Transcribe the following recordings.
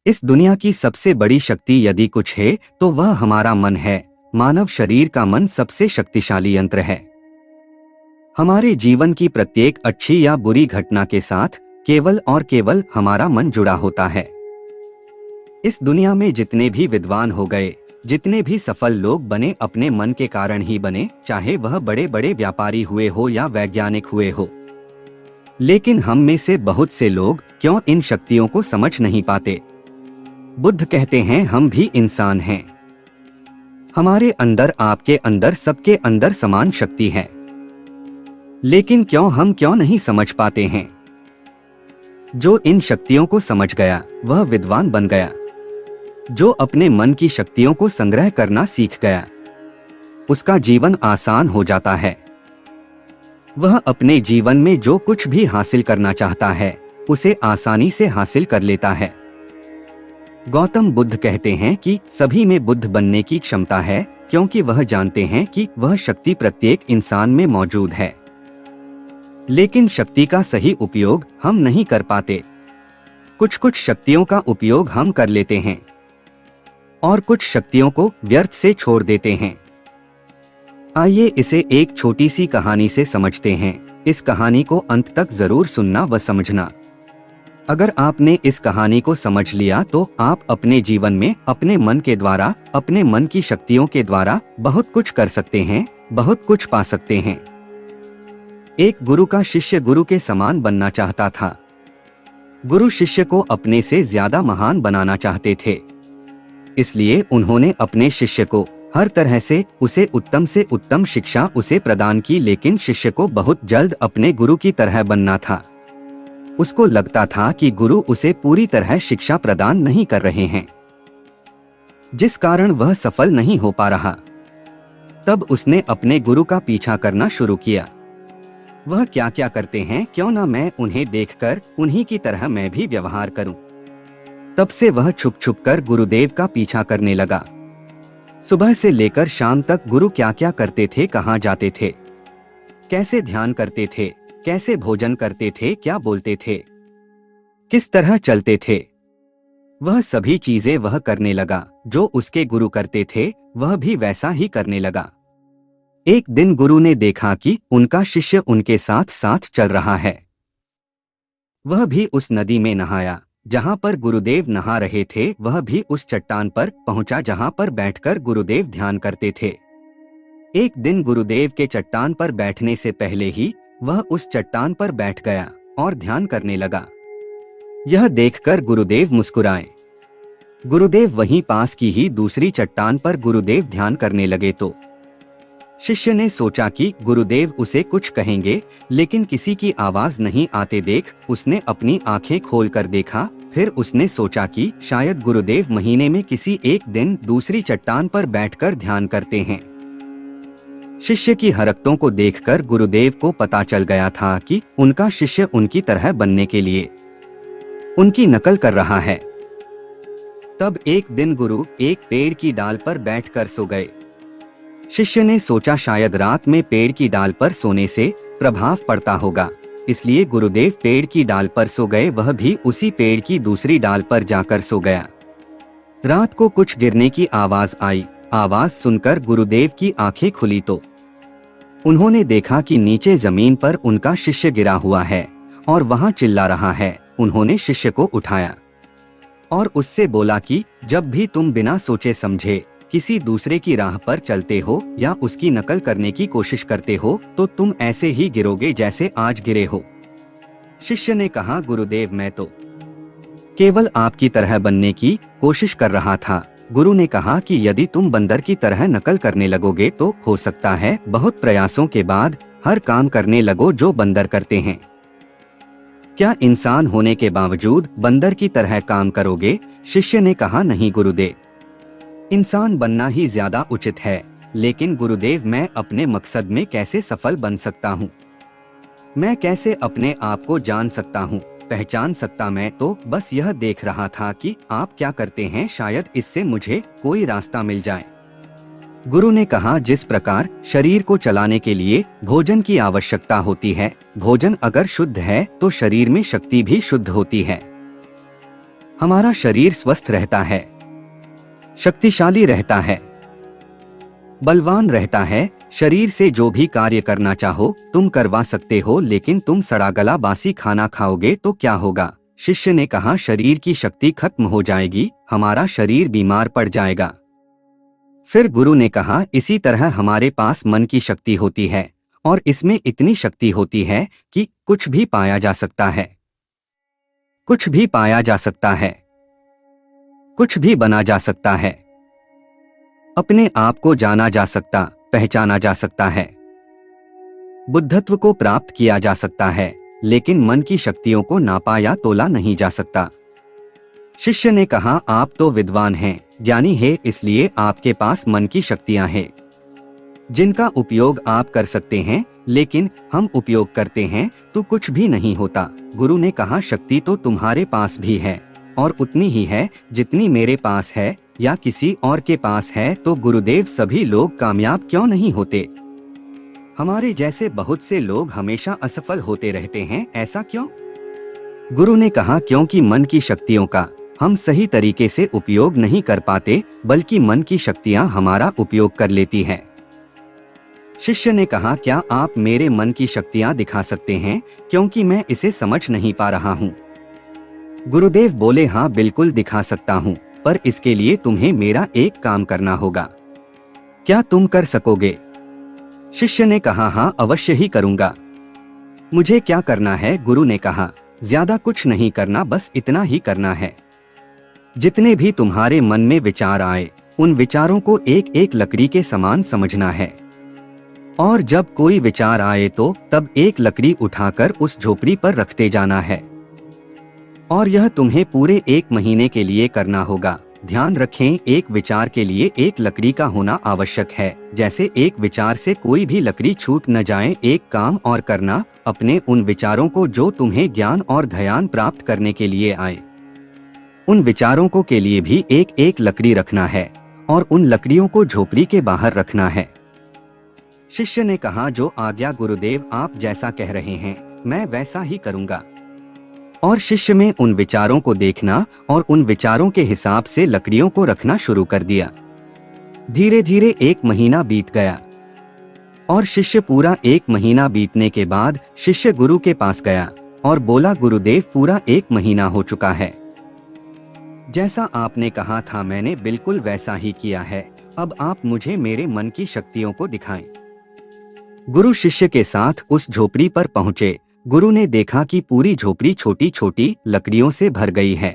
इस दुनिया की सबसे बड़ी शक्ति यदि कुछ है तो वह हमारा मन है। मानव शरीर का मन सबसे शक्तिशाली यंत्र है। हमारे जीवन की प्रत्येक अच्छी या बुरी घटना के साथ केवल और केवल हमारा मन जुड़ा होता है। इस दुनिया में जितने भी विद्वान हो गए, जितने भी सफल लोग बने, अपने मन के कारण ही बने, चाहे वह बड़े बड़े व्यापारी हुए हो या वैज्ञानिक हुए हो। लेकिन हम में से बहुत से लोग क्यों इन शक्तियों को समझ नहीं पाते? बुद्ध कहते हैं हम भी इंसान हैं। हमारे अंदर, आपके अंदर, सबके अंदर समान शक्ति है। लेकिन हम क्यों नहीं समझ पाते हैं? जो इन शक्तियों को समझ गया वह विद्वान बन गया। जो अपने मन की शक्तियों को संग्रह करना सीख गया उसका जीवन आसान हो जाता है। वह अपने जीवन में जो कुछ भी हासिल करना चाहता है उसे आसानी से हासिल कर लेता है। गौतम बुद्ध कहते हैं कि सभी में बुद्ध बनने की क्षमता है, क्योंकि वह जानते हैं कि वह शक्ति प्रत्येक इंसान में मौजूद है। लेकिन शक्ति का सही उपयोग हम नहीं कर पाते। कुछ शक्तियों का उपयोग हम कर लेते हैं और कुछ शक्तियों को व्यर्थ से छोड़ देते हैं। आइए इसे एक छोटी सी कहानी से समझते हैं। इस कहानी को अंत तक जरूर सुनना व समझना। अगर आपने इस कहानी को समझ लिया तो आप अपने जीवन में अपने मन के द्वारा, अपने मन की शक्तियों के द्वारा बहुत कुछ कर सकते हैं, बहुत कुछ पा सकते हैं। एक गुरु का शिष्य गुरु के समान बनना चाहता था। गुरु शिष्य को अपने से ज्यादा महान बनाना चाहते थे, इसलिए उन्होंने अपने शिष्य को हर तरह से उत्तम शिक्षा उसे प्रदान की। लेकिन शिष्य को बहुत जल्द अपने गुरु की तरह बनना था। उसको लगता था कि गुरु उसे पूरी तरह शिक्षा प्रदान नहीं कर रहे हैं, जिस कारण वह सफल नहीं हो पा रहा। तब उसने अपने गुरु का पीछा करना शुरू किया। वह क्या क्या करते हैं, क्यों ना मैं उन्हें देखकर उन्हीं की तरह मैं भी व्यवहार करूं। तब से वह छुप छुप कर गुरुदेव का पीछा करने लगा। सुबह से लेकर शाम तक गुरु क्या क्या करते थे, कहाँ जाते थे, कैसे ध्यान करते थे, कैसे भोजन करते थे, क्या बोलते थे, किस तरह चलते थे, वह सभी चीजें वह करने लगा। जो उसके गुरु करते थे वह भी वैसा ही करने लगा। एक दिन गुरु ने देखा कि उनका शिष्य उनके साथ साथ चल रहा है। वह भी उस नदी में नहाया जहां पर गुरुदेव नहा रहे थे। वह भी उस चट्टान पर पहुंचा जहां पर बैठकर गुरुदेव ध्यान करते थे। एक दिन गुरुदेव के चट्टान पर बैठने से पहले ही वह उस चट्टान पर बैठ गया और ध्यान करने लगा। यह देखकर गुरुदेव मुस्कुराए। गुरुदेव वहीं पास की ही दूसरी चट्टान पर गुरुदेव ध्यान करने लगे तो शिष्य ने सोचा कि गुरुदेव उसे कुछ कहेंगे, लेकिन किसी की आवाज नहीं आते देख उसने अपनी आंखें खोलकर देखा। फिर उसने सोचा कि शायद गुरुदेव महीने में किसी एक दिन दूसरी चट्टान पर बैठकर ध्यान करते हैं। शिष्य की हरकतों को देखकर गुरुदेव को पता चल गया था कि उनका शिष्य उनकी तरह बनने के लिए उनकी नकल कर रहा है। तब एक दिन गुरु एक पेड़ की डाल पर बैठकर सो गए। शिष्य ने सोचा शायद रात में पेड़ की डाल पर सोने से प्रभाव पड़ता होगा, इसलिए गुरुदेव पेड़ की डाल पर सो गए। वह भी उसी पेड़ की दूसरी डाल पर जाकर सो गया। रात को कुछ गिरने की आवाज आई। आवाज सुनकर गुरुदेव की आंखें खुली तो उन्होंने देखा कि नीचे जमीन पर उनका शिष्य गिरा हुआ है और वहां चिल्ला रहा है। उन्होंने शिष्य को उठाया और उससे बोला कि जब भी तुम बिना सोचे समझे किसी दूसरे की राह पर चलते हो या उसकी नकल करने की कोशिश करते हो तो तुम ऐसे ही गिरोगे जैसे आज गिरे हो। शिष्य ने कहा गुरुदेव मैं तो केवल आपकी तरह बनने की कोशिश कर रहा था। गुरु ने कहा कि यदि तुम बंदर की तरह नकल करने लगोगे तो हो सकता है बहुत प्रयासों के बाद हर काम करने लगो जो बंदर करते हैं। क्या इंसान होने के बावजूद बंदर की तरह काम करोगे? शिष्य ने कहा नहीं गुरुदेव, इंसान बनना ही ज्यादा उचित है। लेकिन गुरुदेव मैं अपने मकसद में कैसे सफल बन सकता हूँ? मैं कैसे अपने आप को जान सकता हूँ, पहचान सकता? मैं तो बस यह देख रहा था कि आप क्या करते हैं, शायद इससे मुझे कोई रास्ता मिल जाए। गुरु ने कहा जिस प्रकार शरीर को चलाने के लिए भोजन की आवश्यकता होती है, भोजन अगर शुद्ध है तो शरीर में शक्ति भी शुद्ध होती है। हमारा शरीर स्वस्थ रहता है, शक्तिशाली रहता है, बलवान रहता है। शरीर से जो भी कार्य करना चाहो तुम करवा सकते हो, लेकिन तुम सड़ा गला बासी खाना खाओगे तो क्या होगा? शिष्य ने कहा, शरीर की शक्ति खत्म हो जाएगी, हमारा शरीर बीमार पड़ जाएगा। फिर गुरु ने कहा, इसी तरह हमारे पास मन की शक्ति होती है और इसमें इतनी शक्ति होती है कि कुछ भी पाया जा सकता है, कुछ भी पाया जा सकता है, कुछ भी बना जा सकता है, अपने आप को जाना जा सकता, पहचाना जा सकता है, बुद्धत्व को प्राप्त किया जा सकता है, लेकिन मन की शक्तियों को नापा या तोला नहीं जा सकता। शिष्य ने कहा, आप तो विद्वान हैं, ज्ञानी है, इसलिए आपके पास मन की शक्तियां हैं जिनका उपयोग आप कर सकते हैं, लेकिन हम उपयोग करते हैं तो कुछ भी नहीं होता। गुरु ने कहा, शक्ति तो तुम्हारे पास भी है और उतनी ही है जितनी मेरे पास है या किसी और के पास है। तो गुरुदेव, सभी लोग कामयाब क्यों नहीं होते? हमारे जैसे बहुत से लोग हमेशा असफल होते रहते हैं, ऐसा क्यों? गुरु ने कहा, क्योंकि मन की शक्तियों का हम सही तरीके से उपयोग नहीं कर पाते, बल्कि मन की शक्तियां हमारा उपयोग कर लेती हैं। शिष्य ने कहा, क्या आप मेरे मन की शक्तियां दिखा सकते हैं, क्योंकि मैं इसे समझ नहीं पा रहा हूँ। गुरुदेव बोले, हाँ बिल्कुल दिखा सकता हूँ, पर इसके लिए तुम्हें मेरा एक काम करना होगा। क्या तुम कर सकोगे? शिष्य ने कहा, हाँ अवश्य ही करूंगा। मुझे क्या करना है? गुरु ने कहा, ज्यादा कुछ नहीं करना, बस इतना ही करना है। जितने भी तुम्हारे मन में विचार आए, उन विचारों को एक एक लकड़ी के समान समझना है, और जब कोई विचार आए तो तब एक लकड़ी उठाकर उस झोपड़ी पर रखते जाना है। और यह तुम्हें पूरे 1 महीने के लिए करना होगा। ध्यान रखें, एक विचार के लिए एक लकड़ी का होना आवश्यक है। जैसे एक विचार से कोई भी लकड़ी छूट न जाए। एक काम और करना, अपने उन विचारों को जो तुम्हें ज्ञान और ध्यान प्राप्त करने के लिए आए, उन विचारों को के लिए भी एक एक लकड़ी रखना है और उन लकड़ियों को झोपड़ी के बाहर रखना है। शिष्य ने कहा, जो आज्ञा गुरुदेव, आप जैसा कह रहे हैं मैं वैसा ही करूंगा। और शिष्य में उन विचारों को देखना और उन विचारों के हिसाब से लकड़ियों को रखना शुरू कर दिया। धीरे धीरे 1 महीना बीत गया और शिष्य पूरा 1 महीना बीतने के बाद शिष्य गुरु के पास गया और बोला, गुरुदेव पूरा 1 महीना हो चुका है, जैसा आपने कहा था मैंने बिल्कुल वैसा ही किया है, अब आप मुझे मेरे मन की शक्तियों को दिखाएं। गुरु शिष्य के साथ उस झोपड़ी पर पहुंचे। गुरु ने देखा कि पूरी झोपड़ी छोटी छोटी लकड़ियों से भर गई है,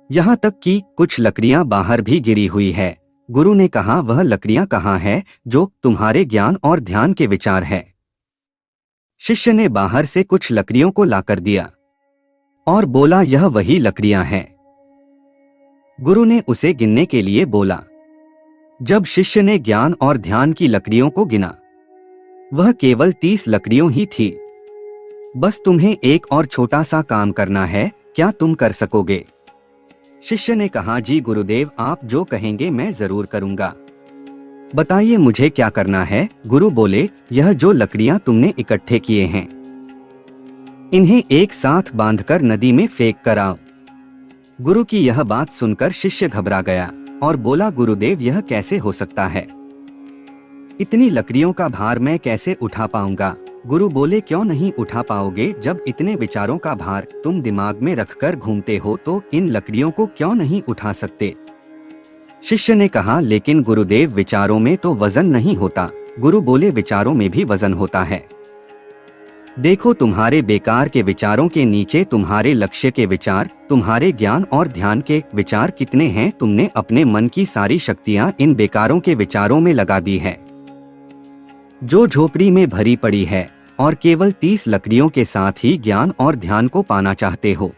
यहाँ तक कि कुछ लकड़ियां बाहर भी गिरी हुई है। गुरु ने कहा, वह लकड़ियां कहाँ है जो तुम्हारे ज्ञान और ध्यान के विचार है? शिष्य ने बाहर से कुछ लकड़ियों को लाकर दिया और बोला, यह वही लकड़ियां हैं। गुरु ने उसे गिनने के लिए बोला। जब शिष्य ने ज्ञान और ध्यान की लकड़ियों को गिना, वह केवल 30 लकड़ियों ही थी। बस तुम्हें एक और छोटा सा काम करना है, क्या तुम कर सकोगे? शिष्य ने कहा, जी गुरुदेव, आप जो कहेंगे मैं जरूर करूंगा। बताइए मुझे क्या करना है? गुरु बोले, यह जो लकड़ियां तुमने इकट्ठे किए हैं, इन्हें एक साथ बांधकर नदी में फेंक कर आओ। गुरु की यह बात सुनकर शिष्य घबरा गया और बोला, गुरुदेव यह कैसे हो सकता है? इतनी लकड़ियों का भार मैं कैसे उठा पाऊंगा? गुरु बोले, क्यों नहीं उठा पाओगे? जब इतने विचारों का भार तुम दिमाग में रखकर घूमते हो तो इन लकड़ियों को क्यों नहीं उठा सकते? शिष्य ने कहा, लेकिन गुरुदेव विचारों में तो वजन नहीं होता। गुरु बोले, विचारों में भी वजन होता है। देखो, तुम्हारे बेकार के विचारों के नीचे तुम्हारे लक्ष्य के विचार, तुम्हारे ज्ञान और ध्यान के विचार कितने हैं? तुमने अपने मन की सारी शक्तियां इन बेकारों के विचारों में लगा दी है जो झोपड़ी में भरी पड़ी है, और केवल 30 लकड़ियों के साथ ही ज्ञान और ध्यान को पाना चाहते हो।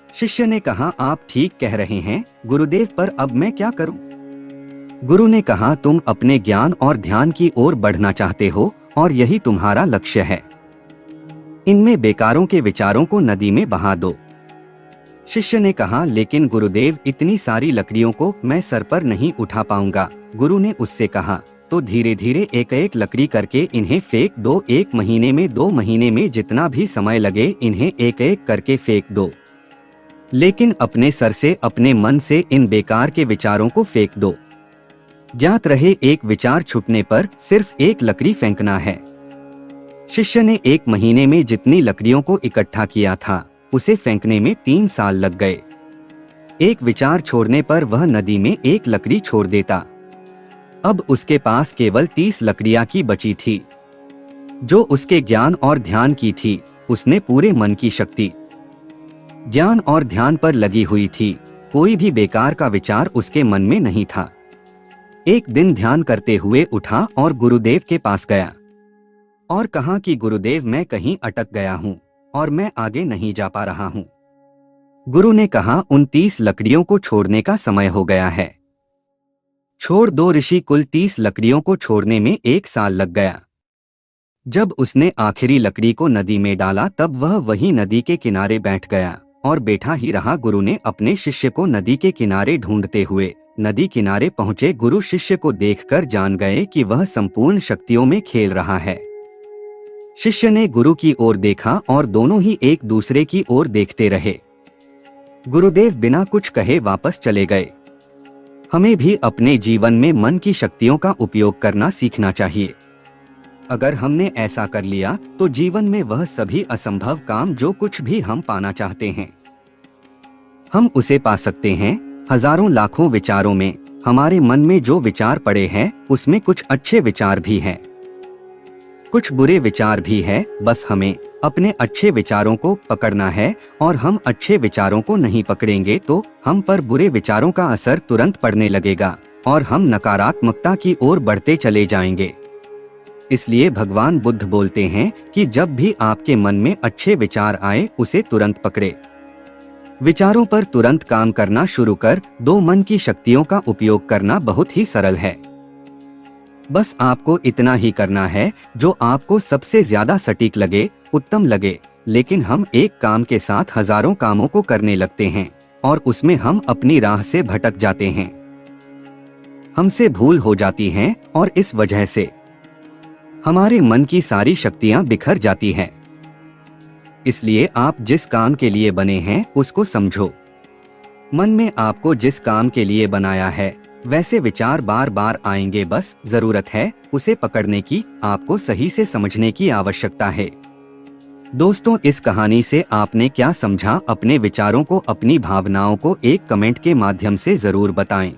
शिष्य ने कहा, आप ठीक कह रहे हैं गुरुदेव, पर अब मैं क्या करूं? गुरु ने कहा, तुम अपने ज्ञान और ध्यान की ओर बढ़ना चाहते हो और यही तुम्हारा लक्ष्य है। इनमें बेकारों के विचारों को नदी में बहा दो। शिष्य ने कहा, लेकिन गुरुदेव इतनी सारी लकड़ियों को मैं सर पर नहीं उठा पाऊंगा। गुरु ने उससे कहा, तो धीरे धीरे एक एक लकड़ी करके इन्हें फेंक दो। 1 महीने में, 2 महीने में, जितना भी समय लगे इन्हें एक एक करके फेंक दो। लेकिन अपने सर से, अपने मन से इन बेकार के विचारों को फेंक दो। ज्ञात रहे, एक विचार छूटने पर सिर्फ एक लकड़ी फेंकना है। शिष्य ने 1 महीने में जितनी लकड़ियों को इकट्ठा किया था, उसे फेंकने में 3 साल लग गए। एक विचार छोड़ने पर वह नदी में 1 लकड़ी छोड़ देता। अब उसके पास केवल 30 लकड़ियां की बची थी, जो उसके ज्ञान और ध्यान की थी। उसने पूरे मन की शक्ति ज्ञान और ध्यान पर लगी हुई थी। कोई भी बेकार का विचार उसके मन में नहीं था। एक दिन ध्यान करते हुए उठा और गुरुदेव के पास गया और कहा कि गुरुदेव, मैं कहीं अटक गया हूँ और मैं आगे नहीं जा पा रहा हूँ। गुरु ने कहा, उन 30 लकड़ियों को छोड़ने का समय हो गया है। छोड़ दो। ऋषि कुल 30 लकड़ियों को छोड़ने में 1 साल लग गया। जब उसने आखिरी लकड़ी को नदी में डाला, तब वह वहीं नदी के किनारे बैठ गया और बैठा ही रहा। गुरु ने अपने शिष्य को नदी के किनारे ढूंढते हुए नदी किनारे पहुंचे। गुरु शिष्य को देखकर जान गए कि वह संपूर्ण शक्तियों में खेल रहा है। शिष्य ने गुरु की ओर देखा और दोनों ही एक दूसरे की ओर देखते रहे। गुरुदेव बिना कुछ कहे वापस चले गए। हमें भी अपने जीवन में मन की शक्तियों का उपयोग करना सीखना चाहिए। अगर हमने ऐसा कर लिया तो जीवन में वह सभी असंभव काम, जो कुछ भी हम पाना चाहते हैं, हम उसे पा सकते हैं। हजारों लाखों विचारों में हमारे मन में जो विचार पड़े हैं, उसमें कुछ अच्छे विचार भी हैं, कुछ बुरे विचार भी है। बस हमें अपने अच्छे विचारों को पकड़ना है, और हम अच्छे विचारों को नहीं पकड़ेंगे तो हम पर बुरे विचारों का असर तुरंत पड़ने लगेगा और हम नकारात्मकता की ओर बढ़ते चले जाएंगे। इसलिए भगवान बुद्ध बोलते हैं कि जब भी आपके मन में अच्छे विचार आए, उसे तुरंत पकड़े। विचारों पर तुरंत काम करना शुरू कर दो। मन की शक्तियों का उपयोग करना बहुत ही सरल है। बस आपको इतना ही करना है जो आपको सबसे ज्यादा सटीक लगे, उत्तम लगे। लेकिन हम एक काम के साथ हजारों कामों को करने लगते हैं और उसमें हम अपनी राह से भटक जाते हैं। हमसे भूल हो जाती है और इस वजह से हमारे मन की सारी शक्तियां बिखर जाती हैं। इसलिए आप जिस काम के लिए बने हैं उसको समझो। मन में आपको जिस काम के लिए बनाया है वैसे विचार बार बार आएंगे। बस जरूरत है उसे पकड़ने की, आपको सही से समझने की आवश्यकता है। दोस्तों, इस कहानी से आपने क्या समझा? अपने विचारों को, अपनी भावनाओं को एक कमेंट के माध्यम से जरूर बताएं।